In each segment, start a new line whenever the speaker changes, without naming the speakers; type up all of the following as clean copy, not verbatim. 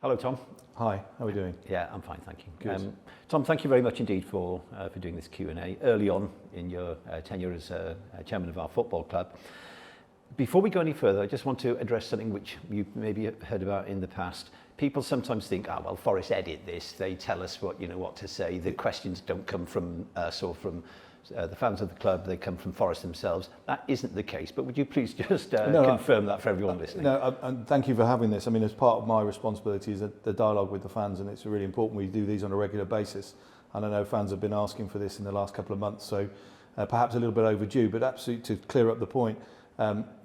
Hello, Tom.
Hi, how are we doing?
Yeah, I'm fine, thank you.
Good.
Tom, thank you very much indeed for doing this Q&A early on in your tenure as chairman of our football club. Before we go any further, I just want to address something which you maybe heard about in the past. People sometimes think, well, Forest edit this. They tell us what to say. The questions don't come from us or from the fans of the club. They come from Forest themselves. That isn't the case. But would you please just confirm that for everyone listening?
No, and thank you for having this. I mean, as part of my responsibility is the dialogue with the fans, and it's really important we do these on a regular basis. And I know fans have been asking for this in the last couple of months, so perhaps a little bit overdue. But absolutely, to clear up the point,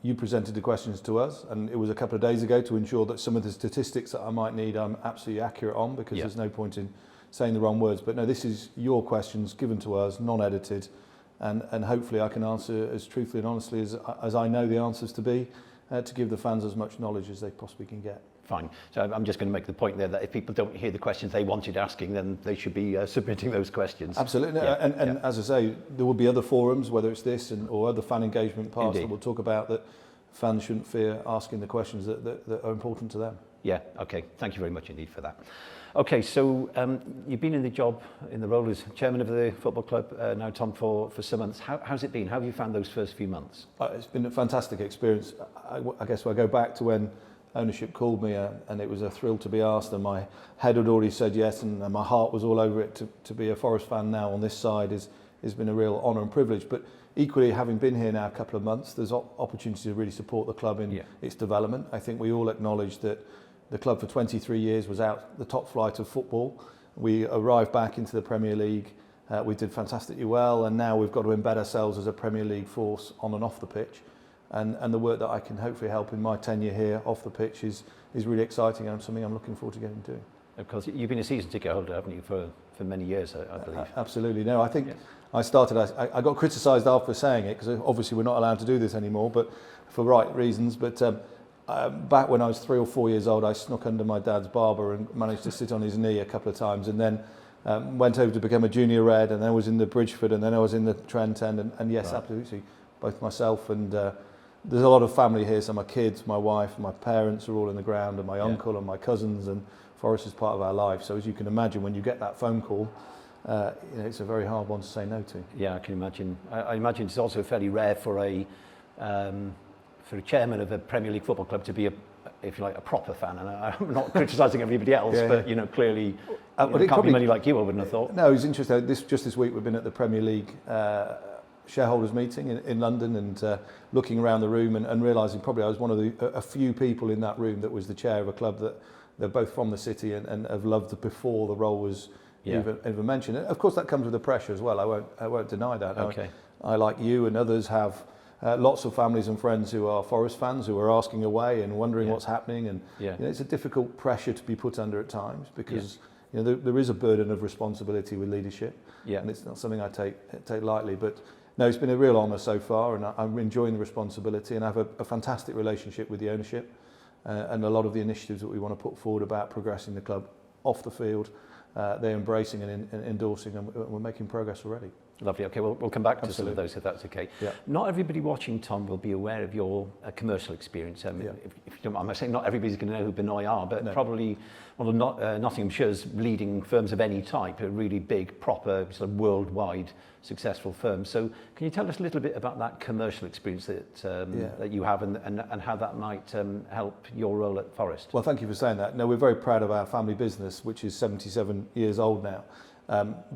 you presented the questions to us, and it was a couple of days ago to ensure that some of the statistics that I might need I'm absolutely accurate on, because there's no point in saying the wrong words. But no, this is your questions given to us, non-edited, and hopefully I can answer as truthfully and honestly as I know the answers to be, to give the fans as much knowledge as they possibly can get.
Fine. So I'm just going to make the point there that if people don't hear the questions they wanted asking, then they should be submitting those questions.
Absolutely. And as I say, there will be other forums, whether it's this or other fan engagement parts that we'll talk about, that fans shouldn't fear asking the questions that are important to them. Yeah.
Okay. Thank you very much indeed for that. Okay. So you've been in the role as chairman of the football club now, Tom, for some months. How's it been? How have you found those first few months?
It's been a fantastic experience. I guess I go back to when ownership called me, and it was a thrill to be asked, and my head had already said yes, and my heart was all over it. To be a Forest fan now on this side has been a real honour and privilege. But equally, having been here now a couple of months, there's opportunity to really support the club in its development. I think we all acknowledge that the club for 23 years was out the top flight of football. We arrived back into the Premier League. We did fantastically well, and now we've got to embed ourselves as a Premier League force on and off the pitch. And the work that I can hopefully help in my tenure here off the pitch is really exciting, and something I'm looking forward to getting to.
Of course, you've been a season ticket holder, haven't you, for many years, I believe?
Absolutely. No, I think I started, I got criticised after saying it, because obviously we're not allowed to do this anymore, but for right reasons. But back when I was 3 or 4 years old, I snuck under my dad's barber and managed to sit on his knee a couple of times, and then went over to become a junior red, and then I was in the Bridgeford, and then I was in the Trent End, and yes, absolutely, both myself and there's a lot of family here, so my kids, my wife, my parents are all in the ground, and my uncle and my cousins, and Forest is part of our life. So as you can imagine, when you get that phone call, it's a very hard one to say no to.
Yeah, I can imagine. I imagine it's also fairly rare for a chairman of a Premier League football club to be if you like, a proper fan. And I'm not criticising everybody else, but clearly, it can't be many like you, I wouldn't have thought.
No, it's interesting. Just this week, we've been at the Premier League shareholders meeting in London, and looking around the room and realising probably I was one of a few people in that room that was the chair of a club that they're both from the city and have loved before the role was even mentioned. And of course, that comes with the pressure as well. I won't deny that.
Okay.
I like you and others have lots of families and friends who are Forest fans who are asking away and wondering what's happening, and it's a difficult pressure to be put under at times, because there is a burden of responsibility with leadership, and it's not something I take lightly. But no, it's been a real honour so far, and I'm enjoying the responsibility, and I have a fantastic relationship with the ownership, and a lot of the initiatives that we want to put forward about progressing the club off the field, they're embracing and endorsing, and we're making progress already.
Lovely. Okay, we'll come back to some of those if that's okay. Yeah. Not everybody watching, Tom, will be aware of your commercial experience. If you don't mind, I'm saying not everybody's going to know who Benoit are, but probably one of Nottinghamshire's leading firms of any type, a really big, proper, sort of worldwide successful firm. So can you tell us a little bit about that commercial experience that you have, and how that might help your role at Forest?
Well, thank you for saying that. No, we're very proud of our family business, which is 77 years old now.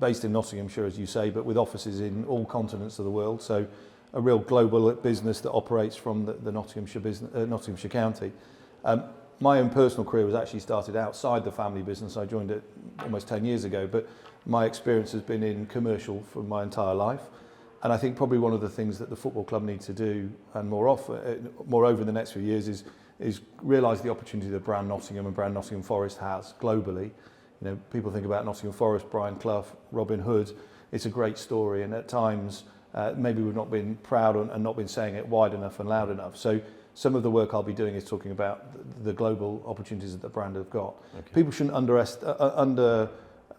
Based in Nottinghamshire, as you say, but with offices in all continents of the world. So a real global business that operates from the Nottinghamshire County. My own personal career was actually started outside the family business. I joined it almost 10 years ago, but my experience has been in commercial for my entire life. And I think probably one of the things that the football club needs to do, and moreover in the next few years, is realise the opportunity that brand Nottingham and brand Nottingham Forest has globally. People think about Nottingham Forest, Brian Clough, Robin Hood. It's a great story, and at times maybe we've not been proud and not been saying it wide enough and loud enough. So some of the work I'll be doing is talking about the global opportunities that the brand have got. Okay. People shouldn't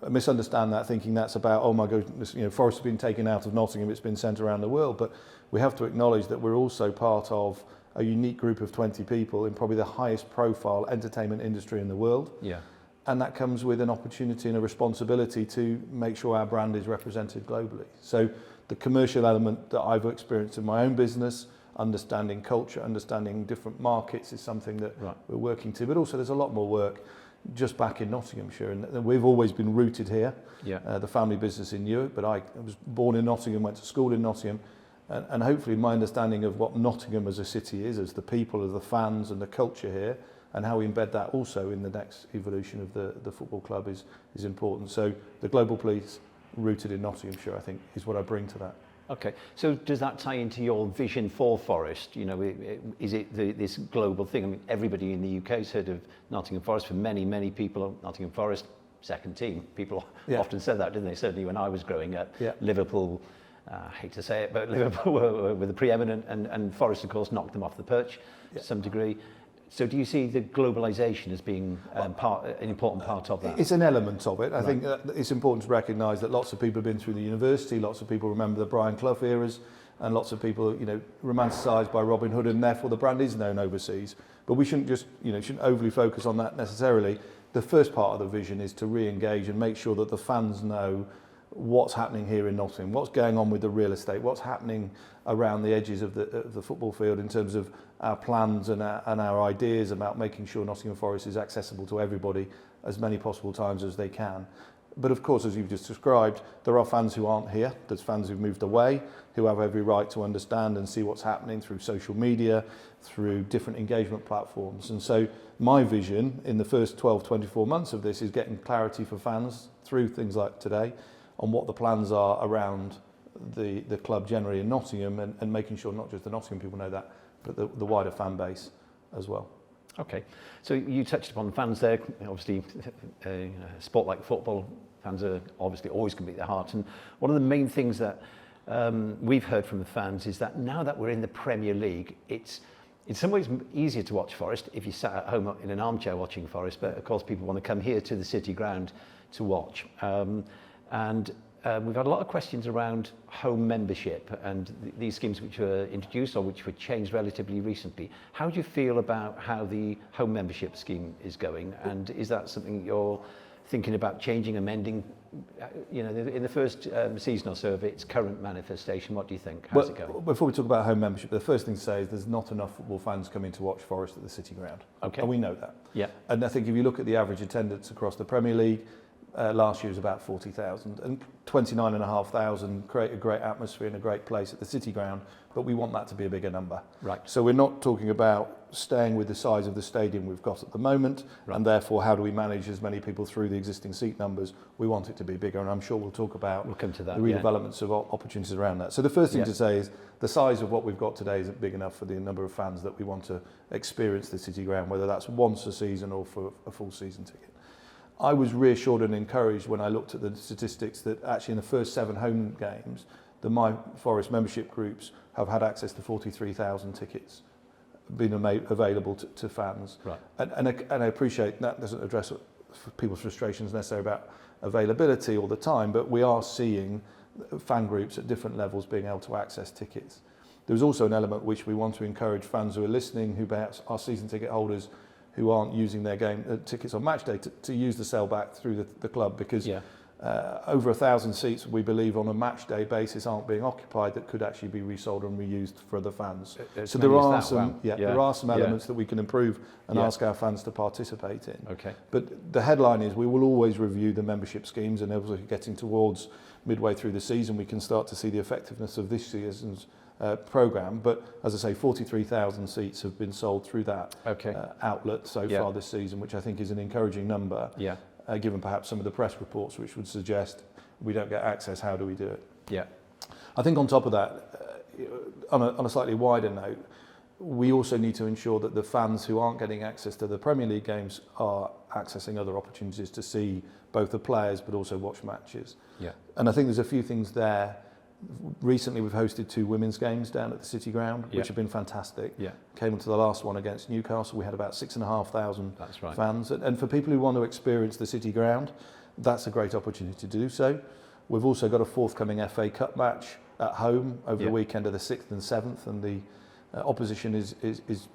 misunderstand that, thinking that's about, oh my goodness, Forest has been taken out of Nottingham, it's been sent around the world. But we have to acknowledge that we're also part of a unique group of 20 people in probably the highest profile entertainment industry in the world. Yeah. and that comes with an opportunity and a responsibility to make sure our brand is represented globally. So the commercial element that I've experienced in my own business, understanding culture, understanding different markets, is something that we're working to. But also there's a lot more work just back in Nottinghamshire, and we've always been rooted here. The family business in Newark, but I was born in Nottingham, went to school in Nottingham, and hopefully my understanding of what Nottingham as a city is, as the people, as the fans and the culture here, and how we embed that also in the next evolution of the football club is important. So the global piece rooted in Nottinghamshire, I think, is what I bring to that.
Okay, so does that tie into your vision for Forest? You know, is it this global thing? I mean, everybody in the UK has heard of Nottingham Forest. For many, many people, Nottingham Forest, second team. People often said that, didn't they? Certainly when I was growing up. Liverpool, I hate to say it, but Liverpool were the preeminent, and Forest, of course, knocked them off the perch to some degree. So do you see the globalisation as being an important part of that?
It's an element of it. I think it's important to recognise that lots of people have been through the university, lots of people remember the Brian Clough eras, and lots of people, you know, romanticised by Robin Hood, and therefore the brand is known overseas. But we shouldn't just, you know, shouldn't overly focus on that necessarily. The first part of the vision is to re-engage and make sure that the fans know what's happening here in Nottingham, what's going on with the real estate, what's happening around the edges of the football field in terms of our plans and our ideas about making sure Nottingham Forest is accessible to everybody as many possible times as they can. But of course, as you've just described, there are fans who aren't here. There's fans who've moved away, who have every right to understand and see what's happening through social media, through different engagement platforms. And so my vision in the first 12, 24 months of this is getting clarity for fans through things like today on what the plans are around the club generally in Nottingham, and making sure not just the Nottingham people know that, but the wider fan base as well.
Okay, so you touched upon fans there. Obviously, a sport like football, fans are obviously always going to be at the heart. And one of the main things that we've heard from the fans is that now that we're in the Premier League, it's in some ways easier to watch Forest if you sat at home in an armchair watching Forest. But of course, people want to come here to the City Ground to watch. We've had a lot of questions around home membership and these schemes which were introduced or which were changed relatively recently. How do you feel about how the home membership scheme is going? And is that something you're thinking about changing, amending? You know, in the first season or so of its current manifestation, what do you think? How's it going?
Before we talk about home membership, the first thing to say is there's not enough football fans coming to watch Forest at the City Ground.
Okay.
And we know that.
Yeah.
And I think if you look at the average attendance across the Premier League, last year was about 40,000, and 29,500 create a great atmosphere and a great place at the City Ground, but we want that to be a bigger number.
Right.
So we're not talking about staying with the size of the stadium we've got at the moment, and therefore how do we manage as many people through the existing seat numbers. We want it to be bigger, and I'm sure we'll talk about
come to that,
the redevelopments of opportunities around that. So the first thing to say is the size of what we've got today isn't big enough for the number of fans that we want to experience the City Ground, whether that's once a season or for a full season ticket. I was reassured and encouraged when I looked at the statistics that actually in the first 7 home games, the My Forest membership groups have had access to 43,000 tickets being made available to fans.
Right.
And I appreciate that doesn't address people's frustrations necessarily about availability all the time, but we are seeing fan groups at different levels being able to access tickets. There's also an element which we want to encourage fans who are listening, who perhaps are season ticket holders, who aren't using their game tickets on match day to use the sell back through the club, because over 1,000 seats we believe on a match day basis aren't being occupied that could actually be resold and reused for other fans. So there are some elements that we can improve and ask our fans to participate in. Okay. But the headline is we will always review the membership schemes, and obviously getting towards midway through the season we can start to see the effectiveness of this season's programme. But as I say, 43,000 seats have been sold through that outlet so far this season, which I think is an encouraging number, given perhaps some of the press reports which would suggest we don't get access, how do we do it? I think on top of that, on a slightly wider note, we also need to ensure that the fans who aren't getting access to the Premier League games are accessing other opportunities to see both the players but also watch matches. And I think there's a few things there. Recently we've hosted 2 women's games down at the City Ground, which have been fantastic. Came into the last one against Newcastle, we had about 6,500 fans. And for people who want to experience the City Ground, that's a great opportunity to do so. We've also got a forthcoming FA Cup match at home over the weekend of the 6th and 7th, and the opposition is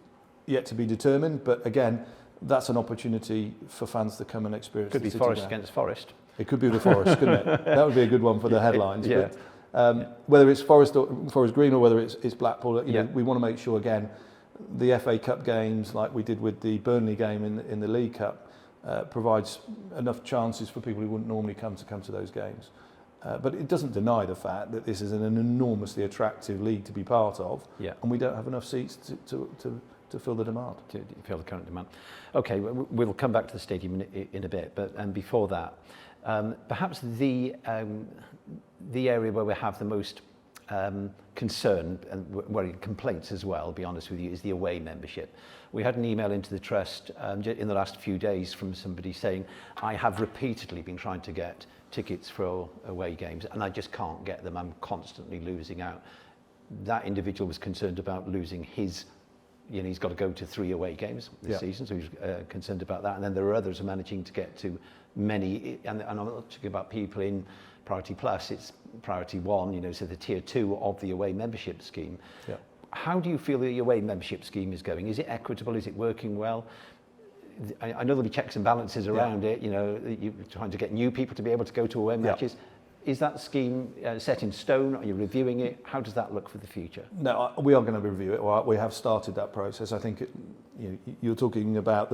yet to be determined. But again, that's an opportunity for fans to come and experience.
Could be
the
Forest
ground.
against Forest.
It could be the Forest, couldn't it? That would be a good one for the headlines.
Yeah.
But whether it's Forest Green or whether it's Blackpool, you know, we want to make sure again the FA Cup games, like we did with the Burnley game in the League Cup, provides enough chances for people who wouldn't normally come to those games. But it doesn't deny the fact that this is an enormously attractive league to be part of, and we don't have enough seats to fill the demand.
To fill the current demand. Okay, we'll come back to the stadium in a bit, but before that, perhaps the area where we have the most concern and complaints as well, I'll be honest with you, is the away membership. We had an email into the trust in the last few days from somebody saying, I have repeatedly been trying to get tickets for away games and I just can't get them. I'm constantly losing out. That individual was concerned about losing his, you know, he's got to go to 3 away games this season, so he's concerned about that. And then there are others who are managing to get to many, and I'm not talking about people in Priority Plus, it's Priority 1, you know, so the Tier 2 of the away membership scheme.
Yeah.
How do you feel the away membership scheme is going? Is it equitable? Is it working well? I know there'll be checks and balances around it, you know, you're trying to get new people to be able to go to away matches. Is that scheme set in stone? Are you reviewing it? How does that look for the future?
No, we are going to review it. We have started that process. I think you're talking about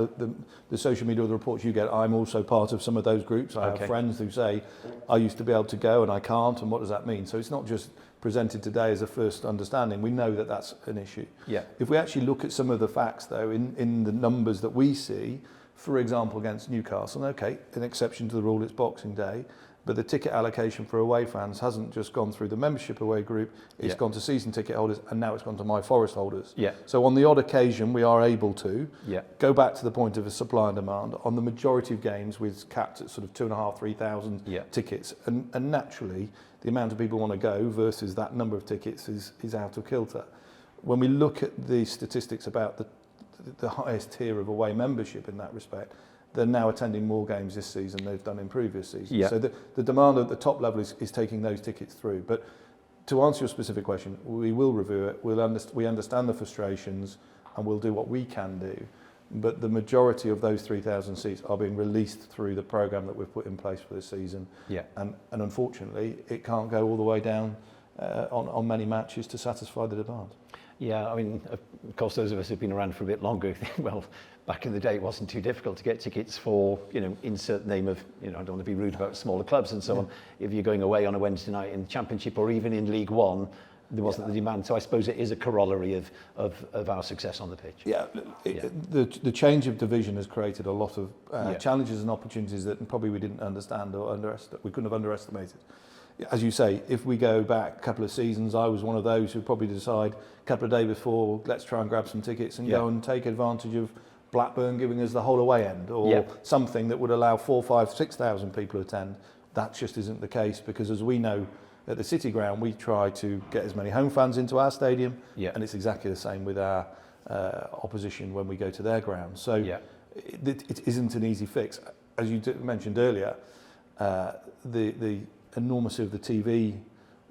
the social media, the reports you get. I'm also part of some of those groups. I have friends who say, I used to be able to go and I can't, and what does that mean? So it's not just presented today as a first understanding. We know that that's an issue. Yeah. If we actually look at some of the facts, though, in the numbers that we see, for example, against Newcastle, okay, an exception to the rule, it's Boxing Day, but the ticket allocation for away fans hasn't just gone through the membership away group, it's gone to season ticket holders, and now it's gone to My Forest holders. Yeah. So on the odd occasion, we are able to go back to the point of a supply and demand. On the majority of games, we've capped at sort of 2,500, 3,000 tickets, and naturally, the amount of people want to go versus that number of tickets is out of kilter. When we look at the statistics about the highest tier of away membership in that respect, they're now attending more games this season than they've done in previous seasons. Yeah. So the demand at the top level is taking those tickets through. But to answer your specific question, we will review it. We understand the frustrations and we'll do what we can do. But the majority of those 3,000 seats are being released through the programme that we've put in place for this season. Yeah. And unfortunately, it can't go all the way down on many matches to satisfy the demand.
Yeah, I mean, of course, those of us who've been around for a bit longer, well, back in the day, it wasn't too difficult to get tickets for, you know, insert name of, you know, I don't want to be rude about smaller clubs and so on. If you're going away on a Wednesday night in the Championship or even in League One, there wasn't the demand. So I suppose it is a corollary of our success on the pitch. Yeah,
the change of division has created a lot of challenges and opportunities that probably we didn't understand or we couldn't have underestimated. As you say, if we go back a couple of seasons, I was one of those who probably decide a couple of days before, let's try and grab some tickets and go and take advantage of Blackburn giving us the whole away end or something that would allow 4,000, 5,000, 6,000 people to attend. That just isn't the case because, as we know, at the City Ground, we try to get as many home fans into our stadium, and it's exactly the same with our opposition when we go to their ground. So it isn't an easy fix. As you mentioned earlier, the enormity of the TV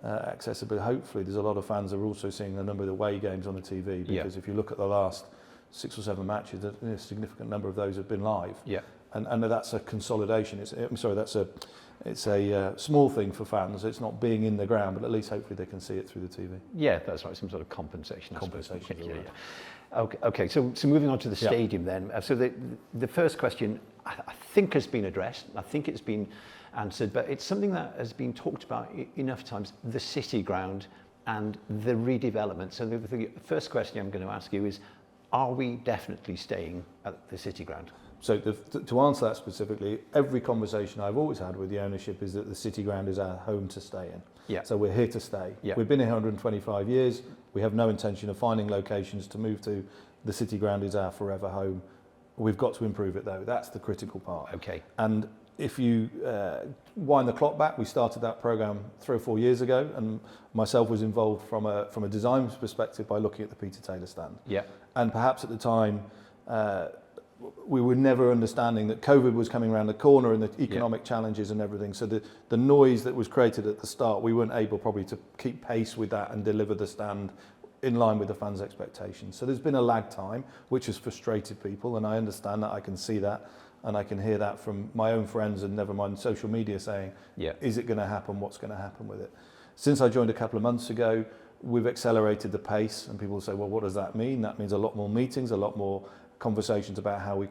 accessibility. Hopefully, there's a lot of fans that are also seeing a number of the away games on the TV because if you look at the last 6 or 7 matches, a significant number of those have been live. Yeah, and that's a consolidation. It's a small thing for fans. It's not being in the ground, but at least hopefully they can see it through the TV.
Yeah, that's right. Some sort of compensation. Okay. So moving on to the stadium then. So the first question I think has been addressed. I think it's been answered, but it's something that has been talked about enough times, the City Ground and the redevelopment. So the first question I'm going to ask you is, are we definitely staying at the City Ground?
So to answer that specifically, every conversation I've always had with the ownership is that the City Ground is our home to stay in. Yeah. So we're here to stay. Yeah. We've been here 125 years. We have no intention of finding locations to move to. The City Ground is our forever home. We've got to improve it though. That's the critical part. Okay. And if you wind the clock back, we started that programme 3 or 4 years ago, and myself was involved from a design perspective by looking at the Peter Taylor stand. Yeah. And perhaps at the time, we were never understanding that COVID was coming around the corner and the economic challenges and everything. So the noise that was created at the start, we weren't able probably to keep pace with that and deliver the stand in line with the fans' expectations. So there's been a lag time, which has frustrated people, and I understand that, I can see that, and I can hear that from my own friends, and never mind social media saying, is it going to happen, what's going to happen with it? Since I joined a couple of months ago, we've accelerated the pace, and people say, well, what does that mean? That means a lot more meetings, a lot more conversations about how we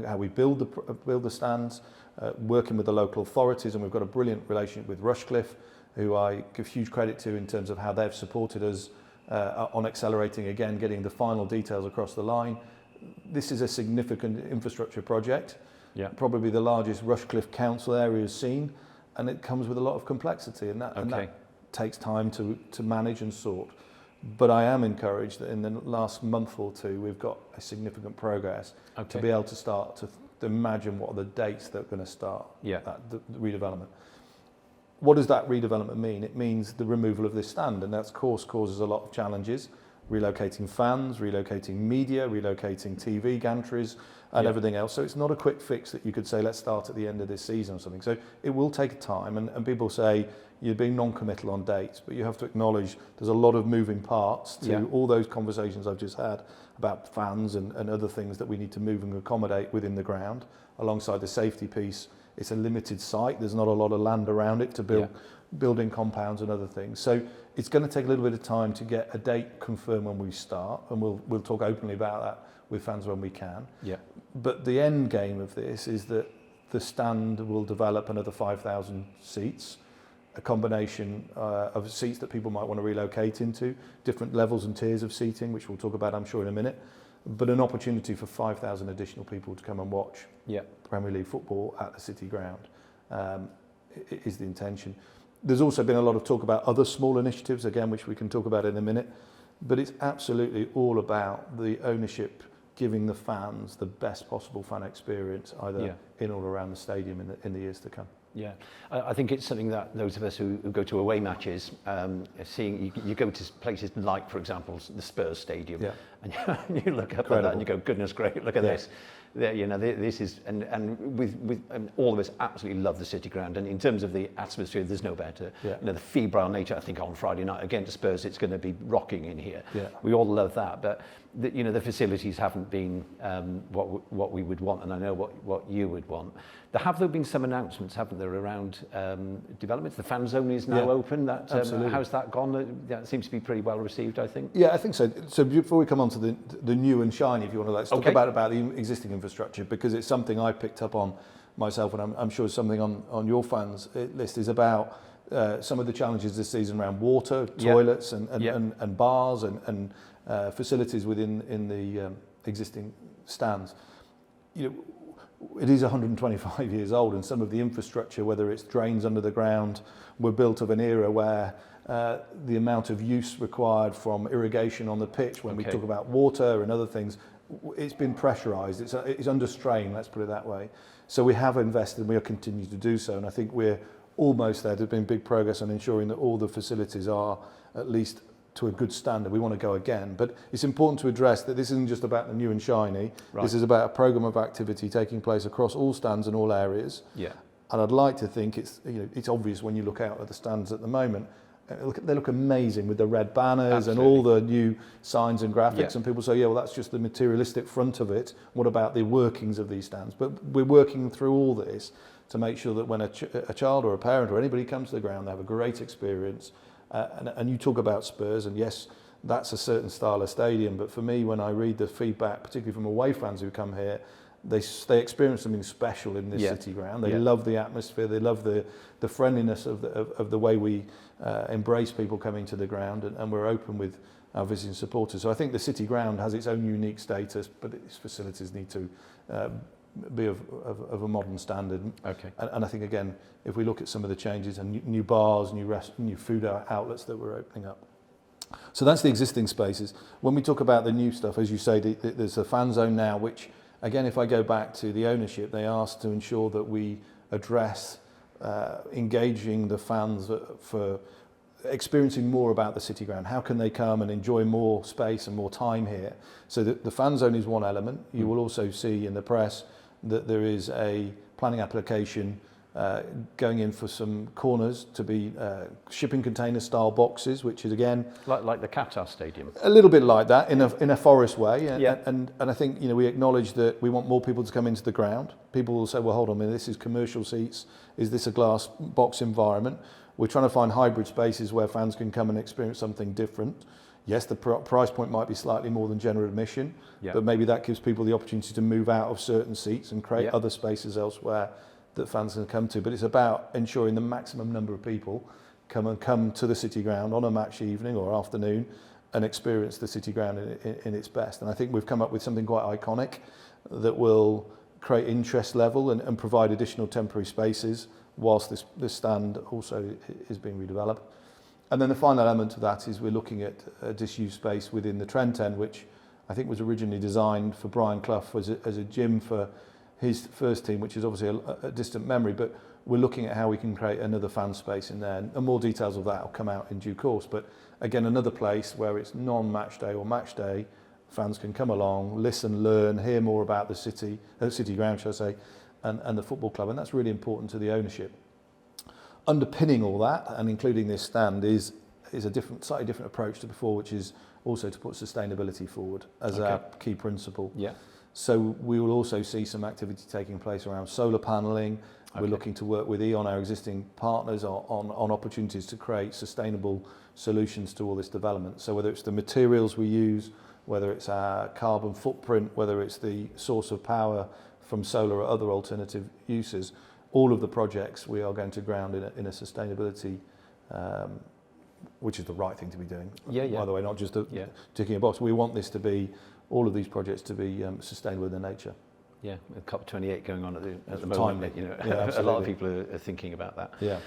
how we build the stands, working with the local authorities, and we've got a brilliant relationship with Rushcliffe, who I give huge credit to in terms of how they've supported us on accelerating again, getting the final details across the line. This is a significant infrastructure project, probably the largest Rushcliffe council area has seen, and it comes with a lot of complexity, and that takes time to manage and sort. But I am encouraged that in the last month or two we've got a significant progress to be able to start to imagine what are the dates that are going to start the redevelopment. What does that redevelopment mean? It means the removal of this stand, and that of course causes a lot of challenges, relocating fans, relocating media, relocating TV gantries and everything else. So it's not a quick fix that you could say, let's start at the end of this season or something. So it will take time, and people say you're being non-committal on dates, but you have to acknowledge there's a lot of moving parts to all those conversations I've just had about fans and other things that we need to move and accommodate within the ground. Alongside the safety piece, it's a limited site, there's not a lot of land around it to build building compounds and other things. So it's going to take a little bit of time to get a date confirmed when we start, and we'll talk openly about that with fans when we can. But the end game of this is that the stand will develop another 5,000 seats, a combination of seats that people might want to relocate into, different levels and tiers of seating, which we'll talk about, I'm sure, in a minute, but an opportunity for 5,000 additional people to come and watch Premier League football at the City Ground is the intention. There's also been a lot of talk about other small initiatives, again, which we can talk about in a minute, but it's absolutely all about the ownership giving the fans the best possible fan experience, either in or around the stadium in the years to come.
Yeah, I think it's something that those of us who go to away matches, seeing you go to places like, for example, the Spurs Stadium, and you look up at that and you go, goodness great, look at this. You know, this is, and all of us absolutely love the City Ground, and in terms of the atmosphere, there's no better. You know, the febrile nature. I think on Friday night against Spurs, it's going to be rocking in here. We all love that, but you know, the facilities haven't been what we would want, and I know what you would want. There have been some announcements, haven't there, around developments? The Fanzone is now open. How's that gone? That seems to be pretty well received, I think. Yeah,
I think so. So before we come on to the new and shiny, if you want to, let's talk about the existing infrastructure, because it's something I picked up on myself, and I'm sure something on your fans list is about some of the challenges this season around water, toilets, and bars and facilities within the existing stands. You know, it is 125 years old, and some of the infrastructure, whether it's drains under the ground, were built of an era where the amount of use required from irrigation on the pitch, when we talk about water and other things, it's been pressurised, it's under strain, let's put it that way. So we have invested, and we are continuing to do so, and I think we're almost there. There's been big progress on ensuring that all the facilities are at least to a good standard. We want to go again, but it's important to address that this isn't just about the new and shiny. This is about a programme of activity taking place across all stands and all areas. And I'd like to think it's obvious when you look out at the stands at the moment. They look amazing with the red banners and all the new signs and graphics, and people say, yeah, well, that's just the materialistic front of it. What about the workings of these stands? But we're working through all this to make sure that when a child or a parent or anybody comes to the ground, they have a great experience. And you talk about Spurs, and yes, that's a certain style of stadium, but for me, when I read the feedback, particularly from away fans who come here, they experience something special in this City Ground. They love the atmosphere, they love the friendliness of the way we embrace people coming to the ground, and we're open with our visiting supporters. So I think the City Ground has its own unique status, but its facilities need to be of a modern standard. And I think, again, if we look at some of the changes and new bars, new food outlets that we're opening up. So that's the existing spaces. When we talk about the new stuff, as you say, there's a fan zone now, which, again, if I go back to the ownership, they asked to ensure that we address engaging the fans for experiencing more about the City Ground. How can they come and enjoy more space and more time here? So the fan zone is one element. You will also see in the press that there is a planning application going in for some corners to be shipping container style boxes, which is again
like the Caddell Stadium.
a little bit like that in a forest way.
Yeah.
And I think we acknowledge that we want more people to come into the ground. People will say, well, hold on a minute, this is commercial seats. Is this a glass box environment? We're trying to find hybrid spaces where fans can come and experience something different. Yes, the price point might be slightly more than general admission, but maybe that gives people the opportunity to move out of certain seats and create other spaces elsewhere that fans can come to. But it's about ensuring the maximum number of people come to the City Ground on a match evening or afternoon and experience the City Ground in its best. And I think we've come up with something quite iconic that will create interest level and provide additional temporary spaces whilst this stand also is being redeveloped. And then the final element of that is we're looking at a disused space within the Trent End, which I think was originally designed for Brian Clough as a gym for his first team, which is obviously a distant memory, but we're looking at how we can create another fan space in there. And more details of that will come out in due course. But again, another place where it's non-match day or match day, fans can come along, listen, learn, hear more about the City Ground, shall I say, and the football club. And that's really important to the ownership. Underpinning all that, and including this stand, is a slightly different approach to before, which is also to put sustainability forward as our key principle.
Yeah.
So we will also see some activity taking place around solar panelling. We're looking to work with E.ON, our existing partners, on opportunities to create sustainable solutions to all this development. So whether it's the materials we use, whether it's our carbon footprint, whether it's the source of power from solar or other alternative uses, all of the projects we are going to ground in a sustainability, which is the right thing to be doing. By the way, not just ticking a box. We want this to be, all of these projects to be sustainable in their nature.
Yeah, with COP28 going on at the
Timely.
moment,
Yeah,
a lot of people are thinking about that.
Yeah.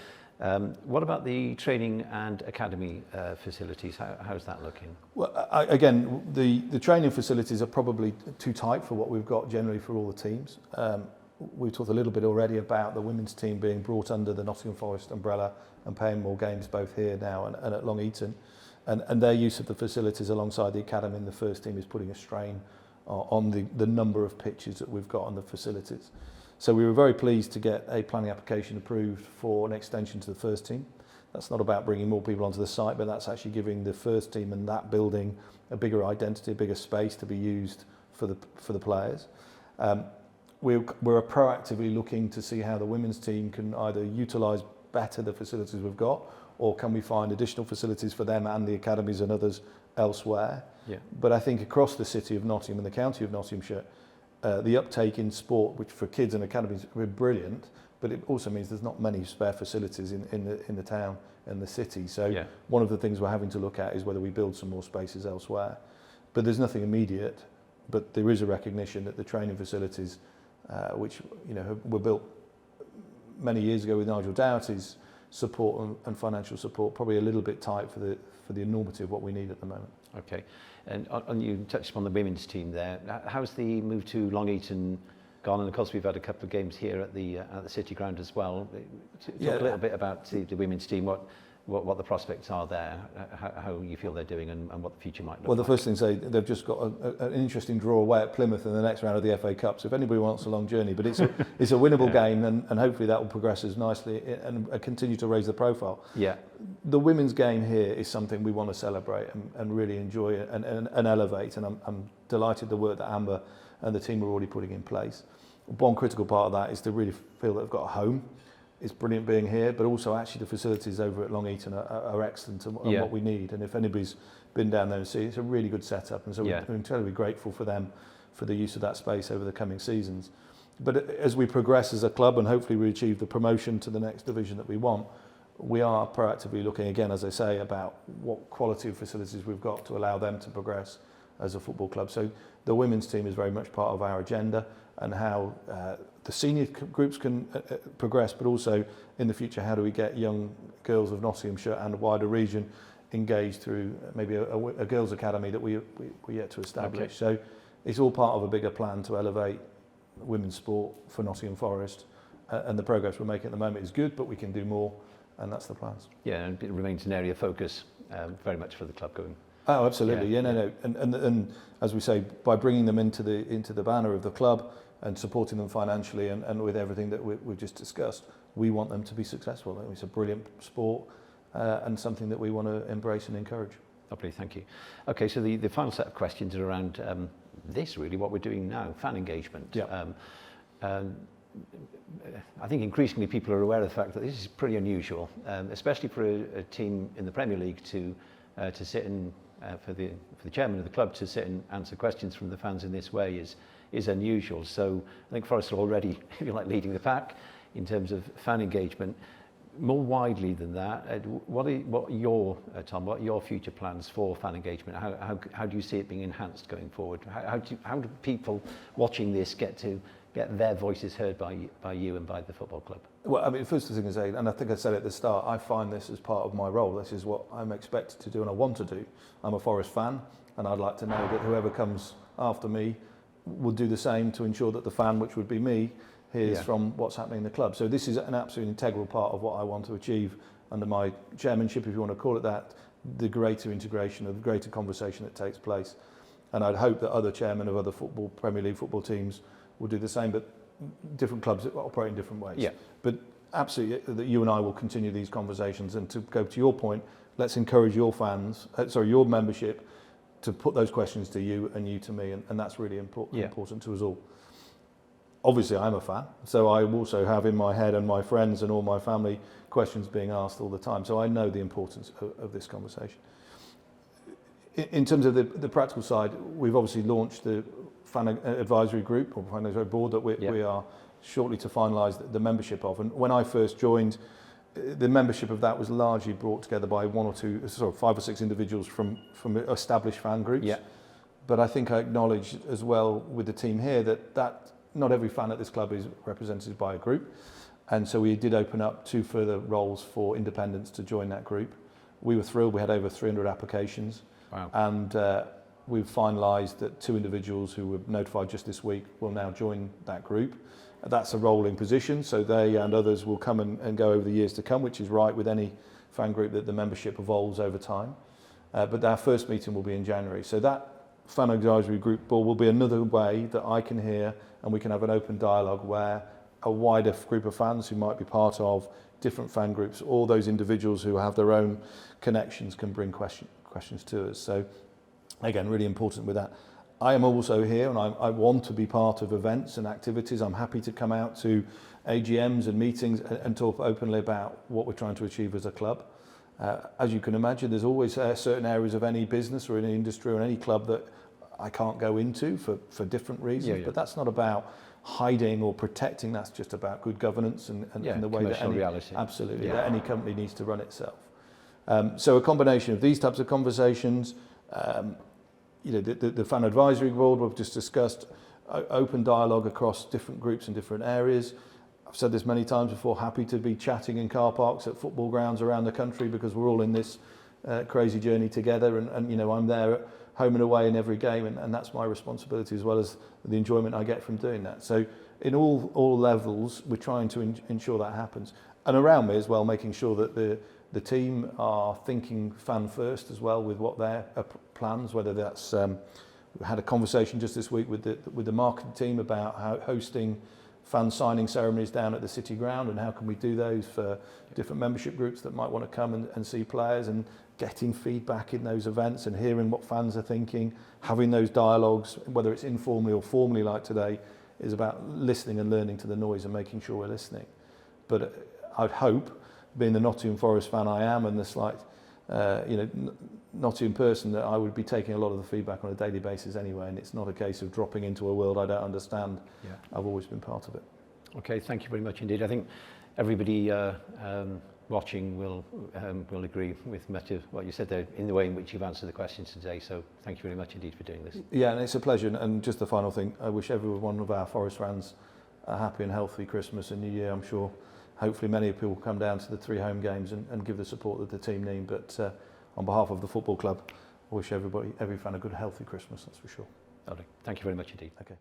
What about the training and academy facilities? How's that looking?
Well, again, the training facilities are probably too tight for what we've got generally for all the teams. We've talked a little bit already about the women's team being brought under the Nottingham Forest umbrella and playing more games both here now and at Long Eaton. And their use of the facilities alongside the academy in the first team is putting a strain on the number of pitches that we've got on the facilities. So we were very pleased to get a planning application approved for an extension to the first team. That's not about bringing more people onto the site, but that's actually giving the first team and that building a bigger identity, a bigger space to be used for the players. We're proactively looking to see how the women's team can either utilise better the facilities we've got, or can we find additional facilities for them and the academies and others elsewhere. Yeah. But I think across the city of Nottingham and the county of Nottinghamshire, the uptake in sport, which for kids and academies are brilliant, but it also means there's not many spare facilities in the town and the city. So one of the things we're having to look at is whether we build some more spaces elsewhere. But there's nothing immediate, but there is a recognition that the training facilities, which were built many years ago with Nigel Doughty's support and financial support, probably a little bit tight for the enormity of what we need at the moment.
Okay, and you touched upon the women's team there. How's the move to Long Eaton gone? And of course, we've had a couple of games here at the City Ground as well. Talk a little bit about the women's team. What the prospects are there, how you feel they're doing, and what the future might look like.
Well, the first thing to say, they've just got an interesting draw away at Plymouth in the next round of the FA Cup. So if anybody wants a long journey, but it's a winnable game, and hopefully that will progress as nicely and continue to raise the profile. Yeah. The women's game here is something we want to celebrate and really enjoy and elevate. And I'm delighted the work that Amber and the team are already putting in place. One critical part of that is to really feel that they've got a home. It's brilliant being here, but also actually the facilities over at Long Eaton are excellent and what we need. And if anybody's been down there and seen, it's a really good setup. And so we're incredibly grateful for them for the use of that space over the coming seasons. But as we progress as a club and hopefully we achieve the promotion to the next division that we want, we are proactively looking again, as I say, about what quality of facilities we've got to allow them to progress as a football club. So the women's team is very much part of our agenda, and how the senior groups can progress, but also in the future, how do we get young girls of Nottinghamshire and the wider region engaged through maybe a girls' academy that we're yet to establish. Okay. So it's all part of a bigger plan to elevate women's sport for Nottingham Forest, and the progress we're making at the moment is good, but we can do more, and that's the plans. Yeah, and it remains an area of focus very much for the club going. Oh, absolutely. No. And as we say, by bringing them into the banner of the club, and supporting them financially and with everything that we've just discussed. We want them to be successful. It's a brilliant sport and something that we want to embrace and encourage.
Lovely, thank you. Okay, so the final set of questions are around this, really, what we're doing now, fan engagement.
Yeah.
I think increasingly people are aware of the fact that this is pretty unusual, especially for a team in the Premier League to sit and for the chairman of the club to sit and answer questions from the fans in this way is unusual. So I think Forest are already, if you like, leading the pack in terms of fan engagement. More widely than that, what are your Tom? What are your future plans for fan engagement? How do you see it being enhanced going forward? How do people watching this get their voices heard by you and by the football club?
Well, I mean, first thing to say, and I think I said at the start, I find this as part of my role. This is what I'm expected to do and I want to do. I'm a Forest fan, and I'd like to know that whoever comes after me will do the same to ensure that the fan, which would be me, hears from what's happening in the club. So this is an absolutely integral part of what I want to achieve under my chairmanship, if you want to call it that, the greater integration, the greater conversation that takes place. And I'd hope that other chairmen of other Premier League football teams will do the same, but different clubs operate in different ways.
Yeah.
But absolutely, that you and I will continue these conversations. And to go to your point, let's encourage your fans, your membership, to put those questions to you and you to me, and that's really important to us all. Obviously, I'm a fan, so I also have in my head and my friends and all my family questions being asked all the time. So I know the importance of this conversation. In terms of the practical side, we've obviously launched the fan advisory group or fan advisory board that we are shortly to finalise the membership of. And when I first joined, the membership of that was largely brought together by 5 or 6 individuals from established fan groups.
Yeah.
But I think I acknowledge as well with the team here that not every fan at this club is represented by a group. And so we did open up 2 further roles for independents to join that group. We were thrilled. We had over 300 applications.
Wow.
And we've finalised that 2 individuals who were notified just this week will now join that group. That's a rolling position, so they and others will come and go over the years to come, which is right with any fan group, that the membership evolves over time. But our first meeting will be in January. So that fan advisory group board will be another way that I can hear and we can have an open dialogue where a wider group of fans who might be part of different fan groups, all those individuals who have their own connections can bring questions to us. So again, really important with that. I am also here and I want to be part of events and activities. I'm happy to come out to AGMs and meetings and talk openly about what we're trying to achieve as a club. As you can imagine, there's always certain areas of any business or any industry or any club that I can't go into for different reasons, but that's not about hiding or protecting. That's just about good governance and the way that that any company needs to run itself. So a combination of these types of conversations, the fan advisory board we've just discussed, open dialogue across different groups and different areas. I've said this many times before, happy to be chatting in car parks at football grounds around the country because we're all in this crazy journey together, and I'm there home and away in every game, and that's my responsibility as well as the enjoyment I get from doing that. So in all levels, we're trying to ensure that happens. And around me as well, making sure that the team are thinking fan first as well with what their plans, whether that's, we had a conversation just this week with the marketing team about how hosting fan signing ceremonies down at the City Ground and how can we do those for different membership groups that might want to come and see players, and getting feedback in those events and hearing what fans are thinking, having those dialogues, whether it's informally or formally like today, is about listening and learning to the noise and making sure we're listening. But I'd hope, being the Nottingham Forest fan I am and the slight Nottingham person, that I would be taking a lot of the feedback on a daily basis anyway, and it's not a case of dropping into a world I don't understand. I've always been part of it. Okay,
thank you very much indeed. I think everybody watching will agree with much of what you said there in the way in which you've answered the questions today, so thank you very much indeed for doing this.
Yeah, and it's a pleasure, and just the final thing, I wish every one of our Forest fans a happy and healthy Christmas and New Year. I'm sure hopefully many people will come down to the 3 home games and give the support that the team need, but on behalf of the football club, I wish every fan a good healthy Christmas, that's for sure.
Lovely. Thank you very much indeed.
Okay.